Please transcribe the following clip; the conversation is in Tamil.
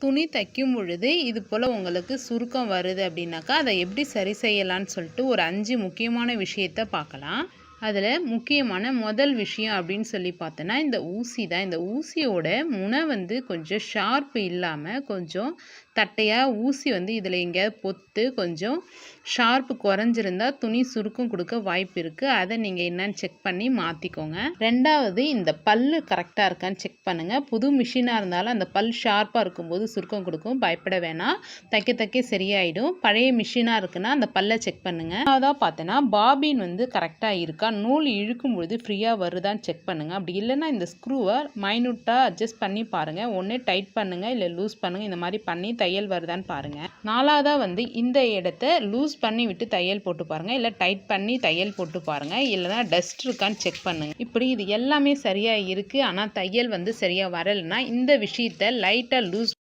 துணி தைக்கும் பொழுது இது போல் உங்களுக்கு சுருக்கம் வருது அப்படின்னாக்கா அதை எப்படி சரி செய்யலான்னு சொல்லிட்டு ஒரு 5 முக்கியமான விஷயத்தை பார்க்கலாம். அதில் முக்கியமான முதல் விஷயம் அப்படின்னு சொல்லி பார்த்தோன்னா இந்த ஊசி தான். இந்த ஊசியோட முனை வந்து கொஞ்சம் ஷார்ப் இல்லாமல் கொஞ்சம் தட்டையாக ஊசி வந்து இதில் எங்கேயாவது பொத்து கொஞ்சம் ஷார்ப்பு குறைஞ்சிருந்தா துணி சுருக்கம் கொடுக்க வாய்ப்பு இருக்குது. அதை நீங்கள் என்னன்னு செக் பண்ணி மாற்றிக்கோங்க. ரெண்டாவது, இந்த பல்லு கரெக்டாக இருக்கான்னு செக் பண்ணுங்கள். புது மிஷினாக இருந்தாலும் அந்த பல் ஷார்ப்பாக இருக்கும்போது சுருக்கம் கொடுக்கும், பயப்பட வேணாம். தைக்க சரியாயிடும். பழைய மிஷினாக இருக்குன்னா அந்த பல்லை செக் பண்ணுங்கள். அதான் பார்த்தோன்னா பாபின் வந்து கரெக்டாக இருக்கா, நூல் இழுக்கும் பொழுது ஃப்ரீயாக வருதான்னு செக் பண்ணுங்கள். அப்படி இல்லைன்னா இந்த ஸ்க்ரூவை மைனூட்டாக அட்ஜஸ்ட் பண்ணி பாருங்கள். ஒன்று டைட் பண்ணுங்கள், இல்லை லூஸ் பண்ணுங்கள். இந்த மாதிரி பண்ணி தையல் வருதான்னு பாருங்கள். நாலாவதாக வந்து இந்த இடத்த லூஸ் பண்ணி விட்டு தையல் போட்டு பாருங்கள், இல்லை டைட் பண்ணி தையல் போட்டு பாருங்கள். இல்லைனா டஸ்ட் இருக்கான்னு செக் பண்ணுங்கள். இப்படி இது எல்லாமே சரியாக இருக்குது, ஆனால் தையல் வந்து சரியாக வரலைன்னா இந்த விஷயத்தை லைட்டாக லூஸ்